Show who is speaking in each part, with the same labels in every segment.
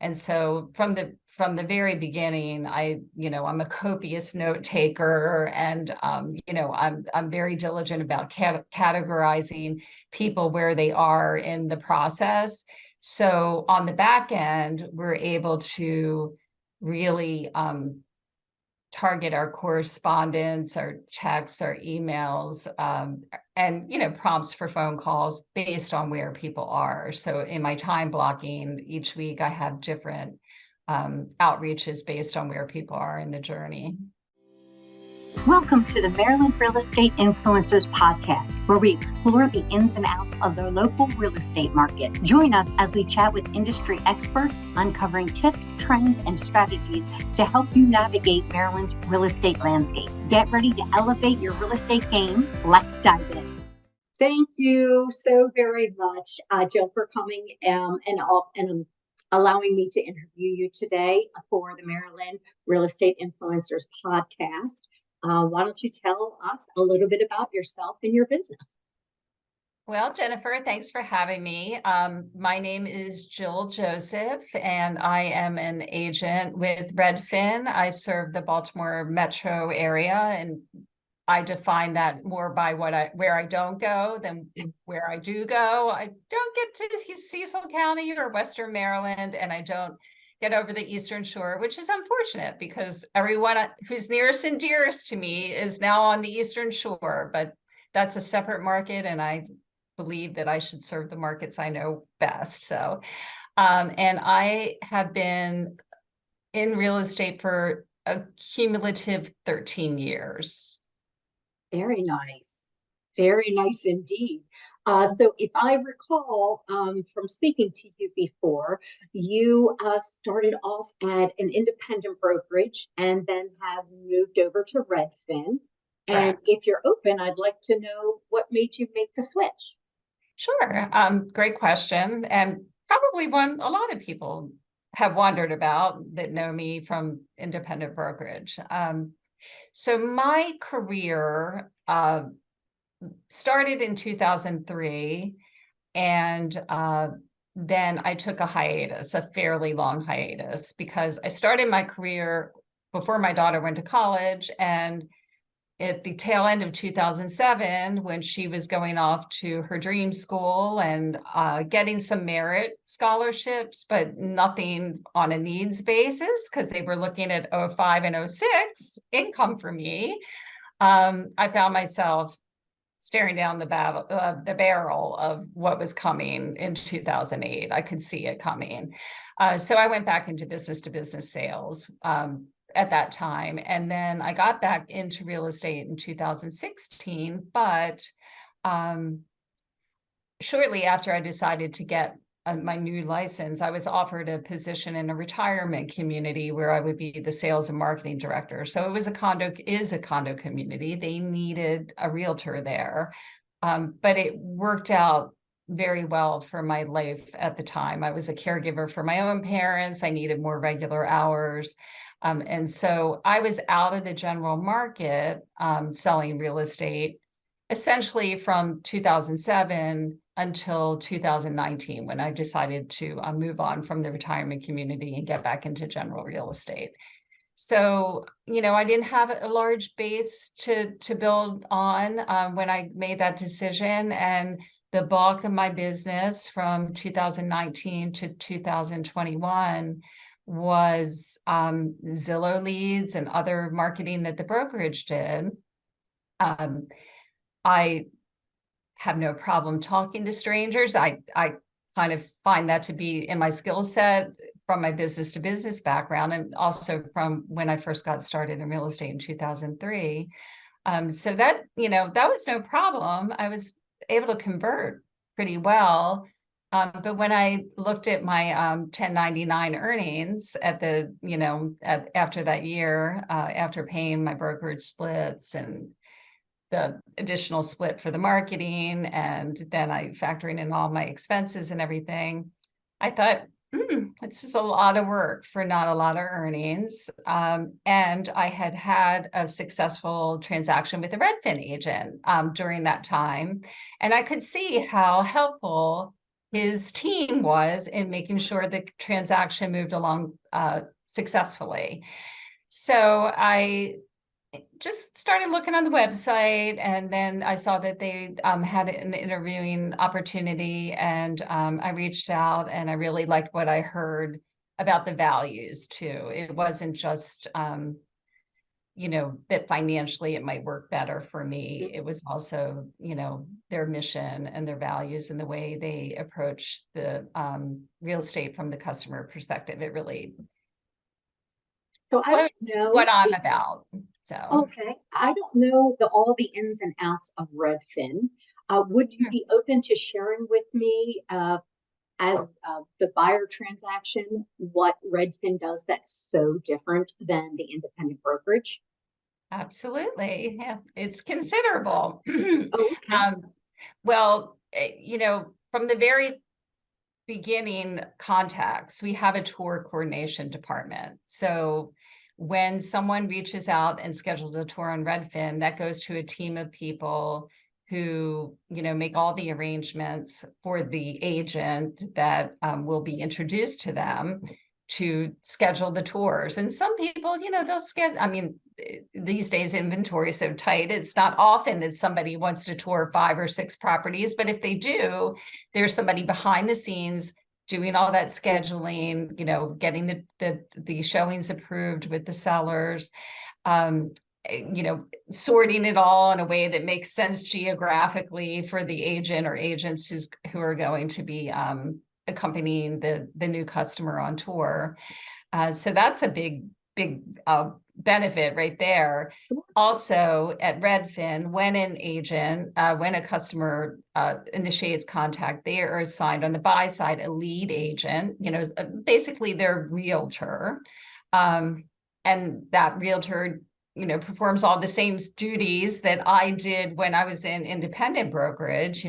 Speaker 1: And so from the very beginning, I'm a copious note taker, and I'm very diligent about categorizing people where they are in the process. So on the back end, we're able to really target our correspondence, our texts, our emails, and prompts for phone calls based on where people are. So in my time blocking each week, I have different outreaches based on where people are in the journey.
Speaker 2: Welcome to the Maryland Real Estate Influencers Podcast, where we explore the ins and outs of the local real estate market. Join us as we chat with industry experts, uncovering tips, trends, and strategies to help you navigate Maryland's real estate landscape. Get ready to elevate your real estate game. Let's dive in. Thank you so very much, Jill, for coming and allowing me to interview you today for the Maryland Real Estate Influencers Podcast. Why don't you tell us a little bit about yourself and your business?
Speaker 1: Well, Jennifer, thanks for having me. My name is Jill Joseph, and I am an agent with Redfin. I serve the Baltimore metro area, and I define that more by where I don't go than where I do go. I don't get to Cecil County or Western Maryland, and I don't get over the Eastern Shore, which is unfortunate because everyone who's nearest and dearest to me is now on the Eastern Shore, but that's a separate market, and I believe that I should serve the markets I know best. So, and I have been in real estate for a cumulative 13 years.
Speaker 2: Very nice. Very nice indeed. So if I recall from speaking to you before, you started off at an independent brokerage and then have moved over to Redfin. And if you're open, I'd like to know what made you make the switch.
Speaker 1: Sure. Great question. And probably one a lot of people have wondered about that know me from independent brokerage. So my career started in 2003, and then I took a hiatus, a fairly long hiatus, because I started my career before my daughter went to college, and at the tail end of 2007, when she was going off to her dream school and getting some merit scholarships, but nothing on a needs basis because they were looking at 05 and 06 income for me, I found myself staring down the barrel of what was coming in 2008. I could see it coming. So I went back into business-to-business sales at that time. And then I got back into real estate in 2016, but shortly after I decided to get my new license, I was offered a position in a retirement community where I would be the sales and marketing director. So it was a condo community. They needed a realtor there, but it worked out very well for my life at the time. I was a caregiver for my own parents. I needed more regular hours. And so I was out of the general market selling real estate essentially from 2007 until 2019, when I decided to move on from the retirement community and get back into general real estate. So, I didn't have a large base to build on when I made that decision. And the bulk of my business from 2019 to 2021 was Zillow leads and other marketing that the brokerage did. I have no problem talking to strangers. I kind of find that to be in my skill set from my business to business background, and also from when I first got started in real estate in 2003. So that was no problem. I was able to convert pretty well. But when I looked at my 1099 earnings after that year, after paying my brokerage splits and the additional split for the marketing, and then I factoring in all my expenses and everything, I thought, this is a lot of work for not a lot of earnings. And I had a successful transaction with a Redfin agent during that time. And I could see how helpful his team was in making sure the transaction moved along successfully. So I just started looking on the website, and then I saw that they had an interviewing opportunity, and I reached out, and I really liked what I heard about the values too. It wasn't just that financially it might work better for me. It was also, their mission and their values and the way they approach the real estate from the customer perspective. It really
Speaker 2: So I don't know
Speaker 1: what I'm about. So
Speaker 2: okay, I don't know all the ins and outs of Redfin. Would you be open to sharing with me, as the buyer transaction, what Redfin does that's so different than the independent brokerage?
Speaker 1: absolutely. Yeah, it's considerable.
Speaker 2: Oh, okay.
Speaker 1: Well, from the very beginning contacts, we have a tour coordination department. So when someone reaches out and schedules a tour on Redfin, that goes to a team of people who, make all the arrangements for the agent that will be introduced to them to schedule the tours. And some people, they'll schedule, these days inventory is so tight, it's not often that somebody wants to tour 5 or 6 properties, but if they do, there's somebody behind the scenes doing all that scheduling, getting the showings approved with the sellers, sorting it all in a way that makes sense geographically for the agent or agents who are going to be accompanying the new customer on tour. So that's a big benefit right there.
Speaker 2: Sure.
Speaker 1: Also at Redfin, when when a customer initiates contact, they are assigned on the buy side a lead agent, basically their realtor. And that realtor, performs all the same duties that I did when I was in independent brokerage.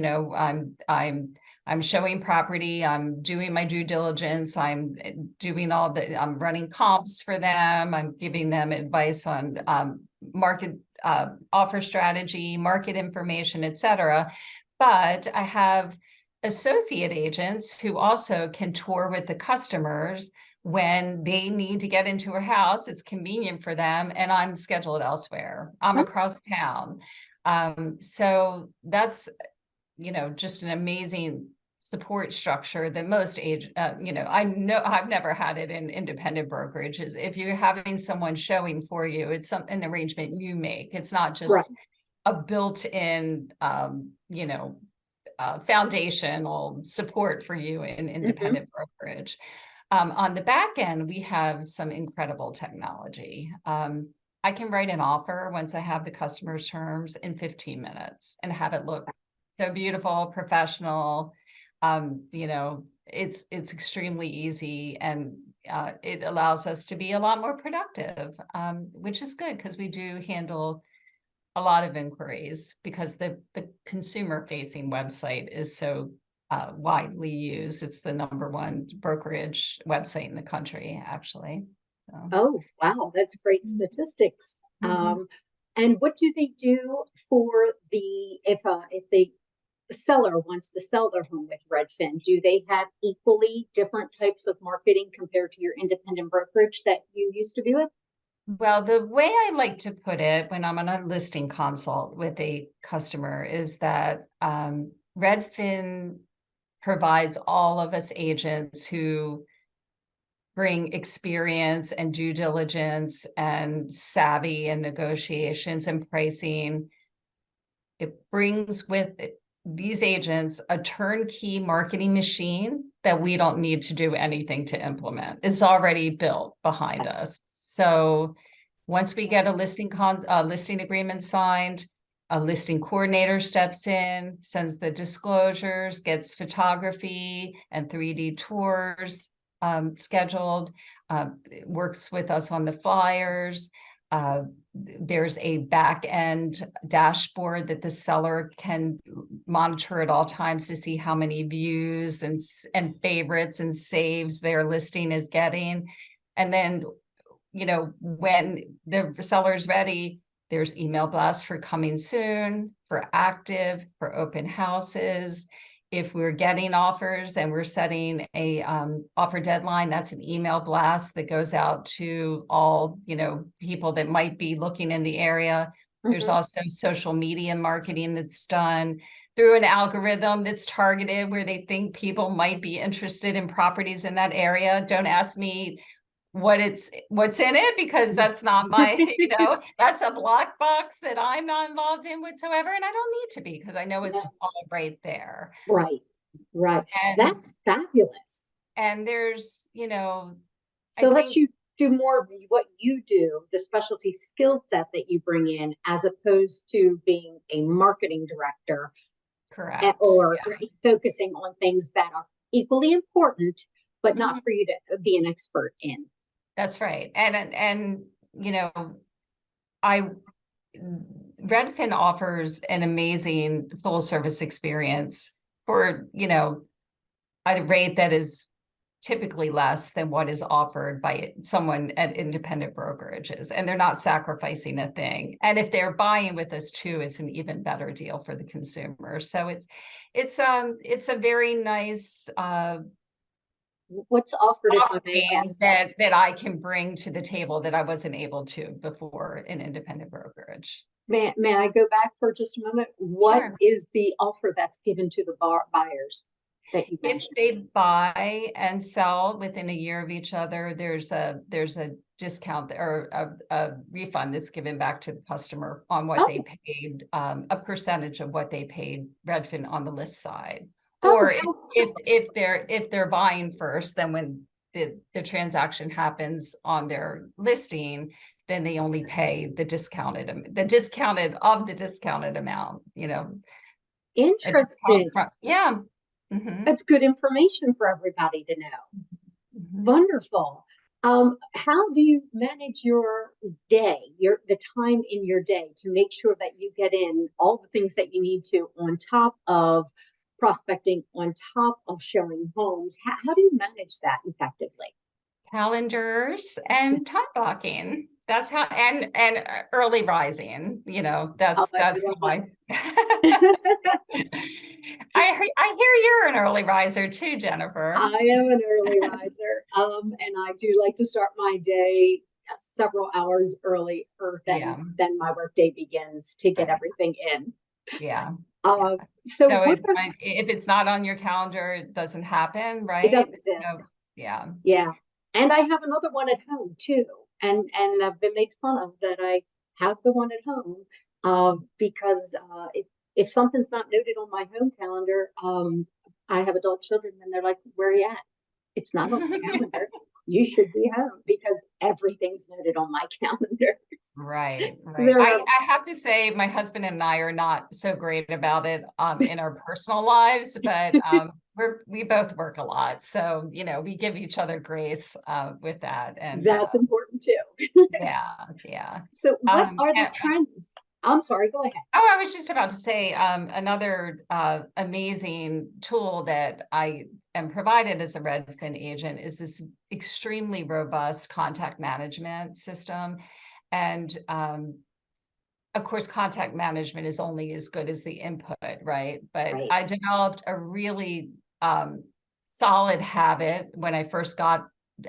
Speaker 1: I'm showing property, I'm doing my due diligence, I'm running comps for them, I'm giving them advice on market offer strategy, market information, etc. But I have associate agents who also can tour with the customers when they need to get into a house. It's convenient for them, and I'm scheduled elsewhere. I'm across town. So that's just an amazing support structure that most I know I've never had it in independent brokerage. If you're having someone showing for you, it's an arrangement you make. It's not just
Speaker 2: Right.
Speaker 1: a built-in, foundational support for you in independent brokerage. On the back end, we have some incredible technology. I can write an offer once I have the customer's terms in 15 minutes and have it look so beautiful, professional. It's extremely easy, and it allows us to be a lot more productive, which is good because we do handle a lot of inquiries because the consumer facing website is so widely used. It's the #1 brokerage website in the country, actually. So.
Speaker 2: Oh, wow, that's great statistics.
Speaker 1: Mhm.
Speaker 2: And what do they do for if the seller wants to sell their home with Redfin? Do they have equally different types of marketing compared to your independent brokerage that you used to be with?
Speaker 1: Well, the way I like to put it when I'm on a listing consult with a customer is that Redfin provides all of us agents who bring experience and due diligence and savvy and negotiations and pricing. It brings with these agents a turnkey marketing machine that we don't need to do anything to implement. It's already built behind us. So once we get a listing agreement signed, a listing coordinator steps in, sends the disclosures, gets photography and 3D tours scheduled, works with us on the flyers. There's a back end dashboard that the seller can monitor at all times to see how many views and favorites and saves their listing is getting. And then, when the seller's ready, there's email blasts for coming soon, for active, for open houses. if we're getting offers and we're setting a offer deadline, that's an email blast that goes out to all, people that might be looking in the area. There's also social media marketing that's done through an algorithm that's targeted where they think people might be interested in properties in that area. Don't ask me what's in it, because that's not my, that's a black box that I'm not involved in whatsoever. And I don't need to be, because I know it's all right there.
Speaker 2: Right.
Speaker 1: And
Speaker 2: That's fabulous.
Speaker 1: And there's,
Speaker 2: so lets you do more of what you do, the specialty skill set that you bring in, as opposed to being a marketing director.
Speaker 1: Correct.
Speaker 2: Or focusing on things that are equally important, but not for you to be an expert in.
Speaker 1: That's right. And Redfin offers an amazing full service experience for, at a rate that is typically less than what is offered by someone at independent brokerages, and they're not sacrificing a thing. And if they're buying with us too, it's an even better deal for the consumer. So it's a very nice
Speaker 2: what's offered
Speaker 1: that I can bring to the table that I wasn't able to before in independent brokerage.
Speaker 2: May I go back for just a moment? What is the offer that's given to the buyers that you mentioned?
Speaker 1: If they buy and sell within a year of each other, there's a discount or a refund that's given back to the customer on what they paid, a percentage of what they paid Redfin on the list side. Or if they're buying first, then when the transaction happens on their listing, then they only pay the discounted amount,
Speaker 2: Interesting.
Speaker 1: Yeah.
Speaker 2: That's good information for everybody to know. Wonderful. How do you manage your day, the time in your day, to make sure that you get in all the things that you need to, on top of prospecting, on top of showing homes? How do you manage that effectively?
Speaker 1: Calendars and time blocking. That's how, and early rising, that's why. I hear you're an early riser too, Jennifer.
Speaker 2: I am an early riser. And I do like to start my day several hours earlier than my workday begins to get everything in. So
Speaker 1: if it's not on your calendar, it doesn't happen, right?
Speaker 2: It doesn't exist. Yeah. And I have another one at home too. And I've been made fun of that I have the one at home because if something's not noted on my home calendar, I have adult children and they're like, where are you at? It's not on the calendar. You should be home, because everything's noted on my calendar.
Speaker 1: Right. I have to say, my husband and I are not so great about it in our personal lives, but we both work a lot, so we give each other grace with that, and
Speaker 2: that's important too.
Speaker 1: Yeah.
Speaker 2: So what are the trends? I'm sorry, go ahead.
Speaker 1: Oh, I was just about to say, another amazing tool that I am provided as a Redfin agent is this extremely robust contact management system. And of course, contact management is only as good as the input, right? But I developed a really solid habit when I first got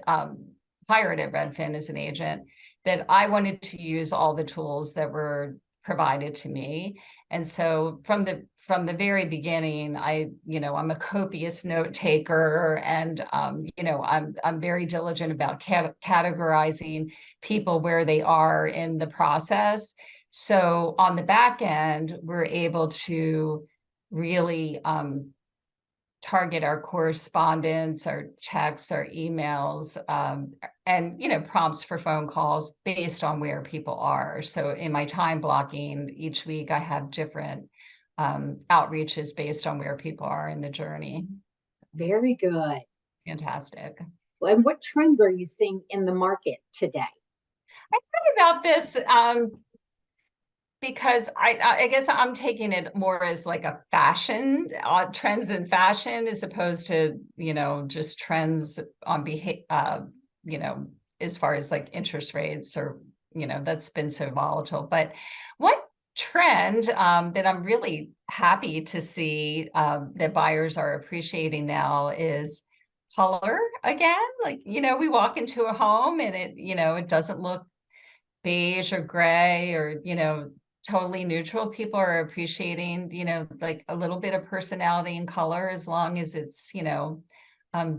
Speaker 1: hired at Redfin as an agent, that I wanted to use all the tools that were provided to me. And so from the very beginning, I'm a copious note taker, and I'm very diligent about categorizing people where they are in the process. So on the back end, we're able to really target our correspondence, our texts, our emails, and prompts for phone calls based on where people are. So in my time blocking each week, I have different outreaches based on where people are in the journey.
Speaker 2: Very good.
Speaker 1: Fantastic.
Speaker 2: Well, and what trends are you seeing in the market today?
Speaker 1: I think about this because I guess I'm taking it more as like a fashion, trends in fashion, as opposed to, just trends on behavior, as far as like interest rates or, that's been so volatile. But what trend that I'm really happy to see that buyers are appreciating now is color again. Like, we walk into a home and it doesn't look beige or gray or, totally neutral. People are appreciating, like a little bit of personality and color as long as it's,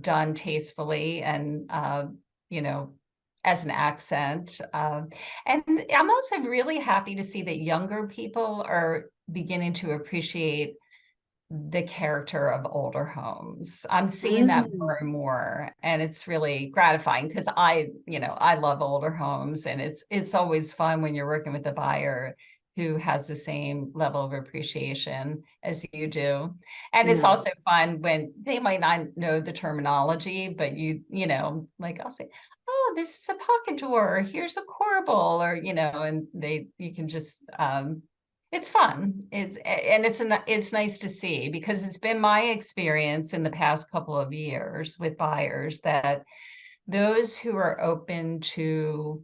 Speaker 1: done tastefully and, you know, as an accent. And I'm also really happy to see that younger people are beginning to appreciate the character of older homes. I'm seeing that
Speaker 2: Mm,
Speaker 1: more and more, and it's really gratifying because I love older homes, and it's always fun when you're working with a buyer who has the same level of appreciation as you do. And it's
Speaker 2: nice.
Speaker 1: also fun when they might not know the terminology, but like I'll say, "Oh, this is a pocket door, or here's a corbel," or and you can just it's fun. It's nice to see because it's been my experience in the past couple of years with buyers that those who are open to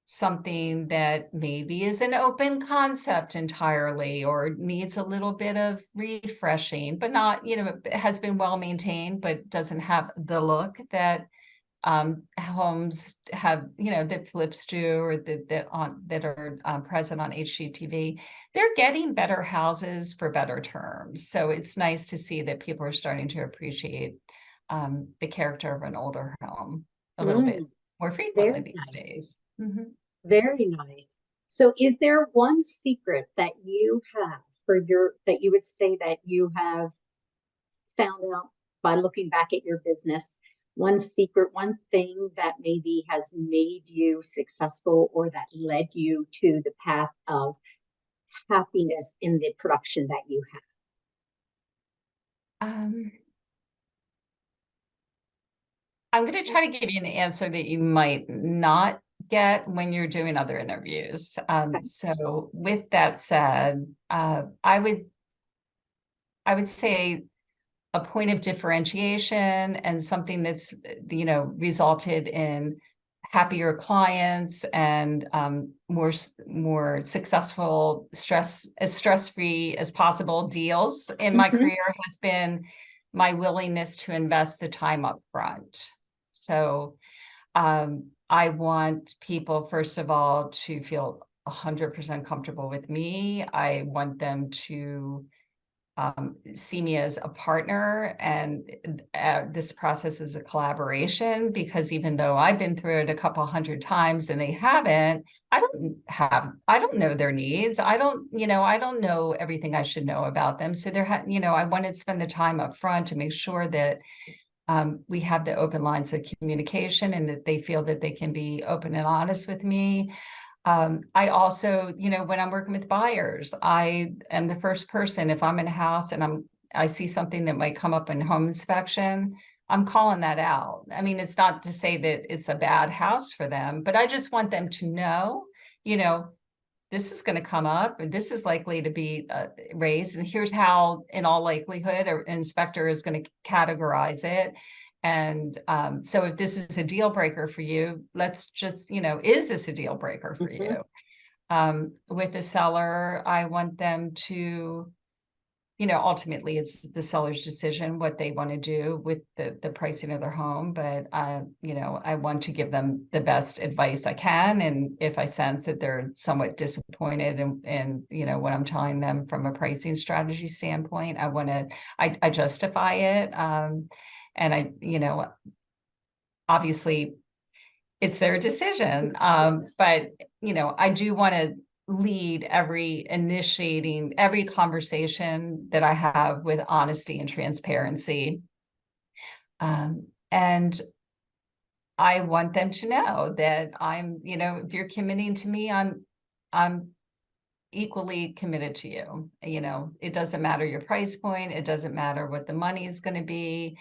Speaker 1: something that maybe is an open concept entirely or needs a little bit of refreshing, but not, has been well maintained, but doesn't have the look that homes have, that flips do or that are present on HGTV. They're getting better houses for better terms. So it's nice to see that people are starting to appreciate the character of an older home a little bit
Speaker 2: Mm,
Speaker 1: more frequently
Speaker 2: very
Speaker 1: these
Speaker 2: nice.
Speaker 1: days. Mhm.
Speaker 2: Very nice. So is there one secret that you have that you would say that you have found out by looking back at your business? One secret, one thing that maybe has made you successful or that led you to the path of happiness in the production that you have?
Speaker 1: Um, I'm going to try to give you an answer that you might not get when you're doing other interviews.
Speaker 2: Okay.
Speaker 1: So with that said, I would say a point of differentiation and something that's resulted in happier clients and more successful as stress-free as possible deals in my
Speaker 2: Mhm.
Speaker 1: career has been my willingness to invest the time up front. So I want people, first of all, to feel 100% comfortable with me. I want them to see me as a partner, and this process is a collaboration because even though I've been through it a couple hundred times and they haven't, I don't know their needs. I don't know everything I should know about them. So I want to spend the time up front to make sure that we have the open lines of communication and that they feel that they can be open and honest with me. I also, when I'm working with buyers, I am the first person, if I'm in a house and I see something that might come up in home inspection, I'm calling that out. I mean, it's not to say that it's a bad house for them, but I just want them to know, you know, this is going to come up and this is likely to be raised. And here's how, in all likelihood, an inspector is going to categorize it. And so if this is a deal breaker for you, let's just, is this a deal breaker for
Speaker 2: Mhm.
Speaker 1: you? With the seller, I want them to, ultimately it's the seller's decision what they want to do with the pricing of their home. But, I want to give them the best advice I can. And if I sense that they're somewhat disappointed in what I'm telling them from a pricing strategy standpoint, I justify it. And obviously it's their decision. But I do want to lead initiating every conversation that I have with honesty and transparency. And I want them to know that if you're committing to me, I'm equally committed to you. It doesn't matter your price point. It doesn't matter what the money is going to be.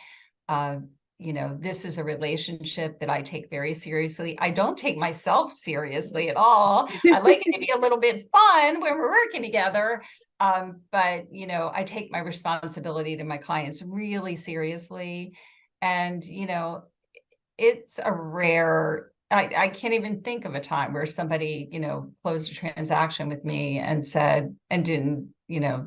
Speaker 1: Uh, this is a relationship that I take very seriously. I don't take myself seriously at all. I like it to be a little bit fun when we're working together. But, I take my responsibility to my clients really seriously. And, it's a rare I can't even think of a time where somebody, closed a transaction with me and said, and didn't,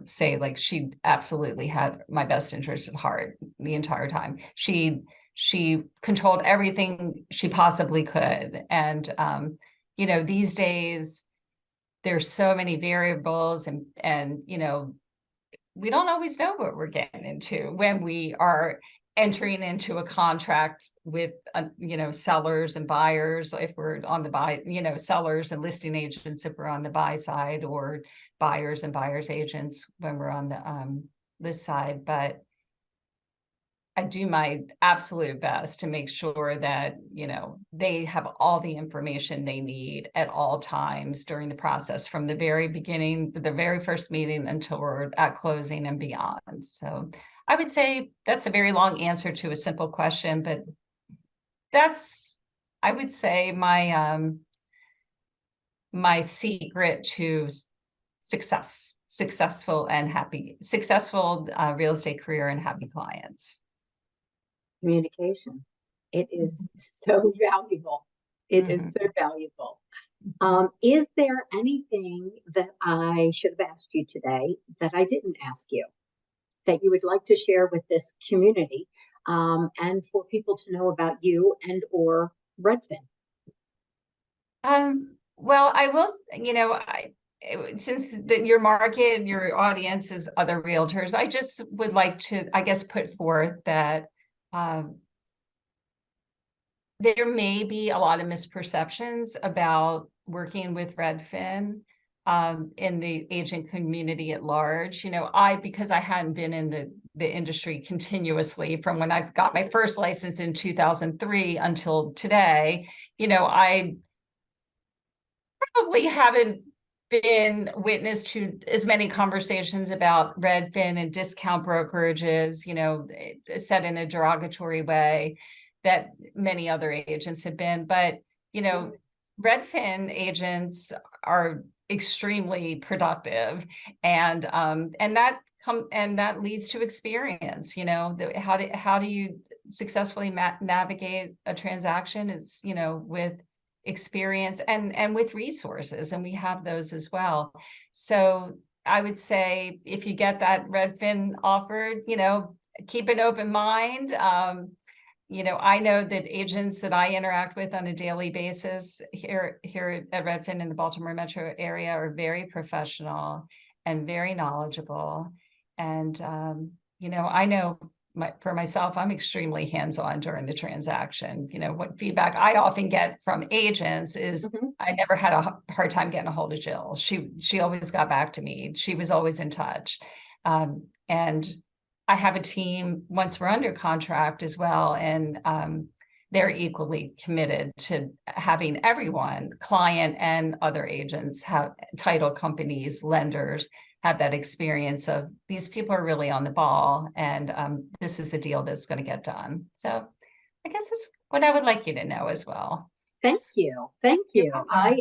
Speaker 1: say like she absolutely had my best interest at heart the entire time. She controlled everything she possibly could. And, these days there's so many variables and, we don't always know what we're getting into when we are entering into a contract with, sellers and buyers. If we're on the buy, sellers and listing agents, if we're on the buy side, or buyers and buyers agents when we're on the list side. But I do my absolute best to make sure that, they have all the information they need at all times during the process, from the very beginning, the very first meeting, until we're at closing and beyond. So I would say that's a very long answer to a simple question, but that's, I would say, my secret to successful real estate career and happy clients.
Speaker 2: Communication. It is so valuable. It is so valuable. Is there anything that I should have asked you today that I didn't ask you that you would like to share with this community, and for people to know about you and or Redfin?
Speaker 1: Well, I will, since your market and your audience is other realtors, I just would like to, I guess, put forth that there may be a lot of misperceptions about working with Redfin in the agent community at large. Because I hadn't been in the industry continuously from when I got my first license in 2003 until today, I probably haven't been witness to as many conversations about Redfin and discount brokerages, said in a derogatory way, that many other agents have been. But, Redfin agents are extremely productive, and that leads to experience. How do you successfully navigate a transaction? Is, with experience and with resources, and we have those as well. So I would say, if you get that Redfin offered, keep an open mind. I know that agents that I interact with on a daily basis here at Redfin in the Baltimore metro area are very professional and very knowledgeable. And, I know for myself, I'm extremely hands-on during the transaction. What feedback I often get from agents is, I never had a hard time getting a hold of Jill. She always got back to me. She was always in touch. And I have a team once we're under contract as well. And they're equally committed to having everyone, client and other agents, have title companies, lenders, have that experience of, these people are really on the ball, and this is a deal that's going to get done. So I guess that's what I would like you to know as well.
Speaker 2: Thank you. Thank you. I've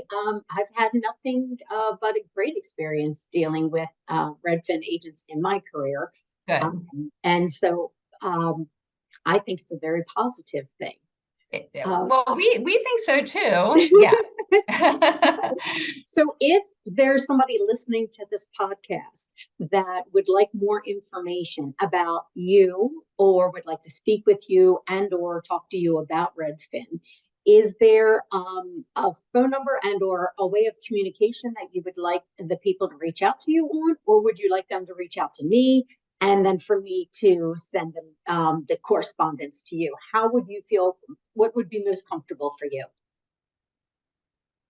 Speaker 2: had nothing but a great experience dealing with Redfin agents in my career.
Speaker 1: Good.
Speaker 2: And so I think it's a very positive thing.
Speaker 1: Well, we think so too. Yes.
Speaker 2: So if there's somebody listening to this podcast that would like more information about you, or would like to speak with you and or talk to you about Redfin, is there a phone number and or a way of communication that you would like the people to reach out to you on, or would you like them to reach out to me and then for me to send them the correspondence to you? How would you feel? What would be most comfortable for you?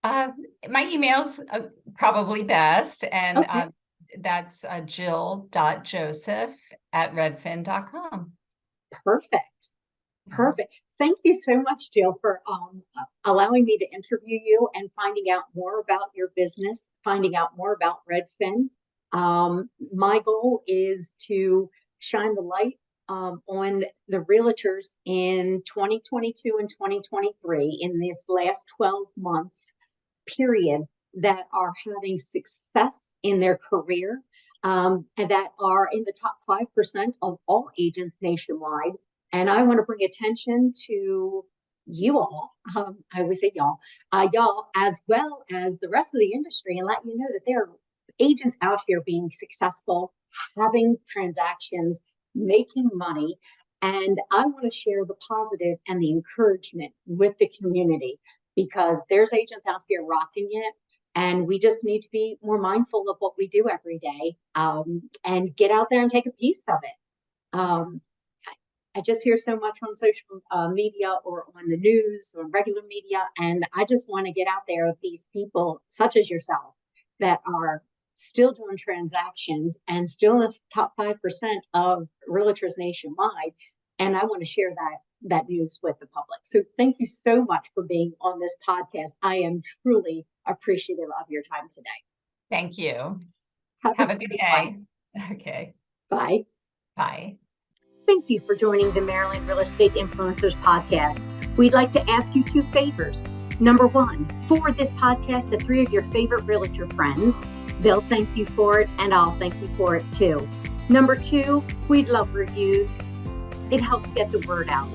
Speaker 1: My email's probably best, and
Speaker 2: Okay.
Speaker 1: that's jill.joseph@redfin.com.
Speaker 2: Perfect. Perfect. Thank you so much, Jill, for allowing me to interview you and finding out more about your business, finding out more about Redfin. My goal is to shine the light on the realtors in 2022 and 2023, in this last 12 months period, that are having success in their career, and that are in the top 5% of all agents nationwide. And I want to bring attention to you all, I always say y'all, as well as the rest of the industry, and let you know that there are agents out here being successful, having transactions, making money. And I want to share the positive and the encouragement with the community, because there's agents out here rocking it. And we just need to be more mindful of what we do every day, and get out there and take a piece of it. I just hear so much on social media or on the news or regular media, and I just want to get out there with these people such as yourself that are still doing transactions and still in the top 5% of realtors nationwide. And I want to share that news with the public. So thank you so much for being on this podcast. I am truly appreciative of your time today.
Speaker 1: Thank you.
Speaker 2: Have
Speaker 1: a good day. Okay.
Speaker 2: Bye.
Speaker 1: Bye.
Speaker 2: Thank you for joining the Maryland Real Estate Influencers podcast. We'd like to ask you 2 favors. Number 1, forward this podcast to 3 of your favorite realtor friends. They'll thank you for it, and I'll thank you for it too. Number 2, we'd love reviews. It helps get the word out.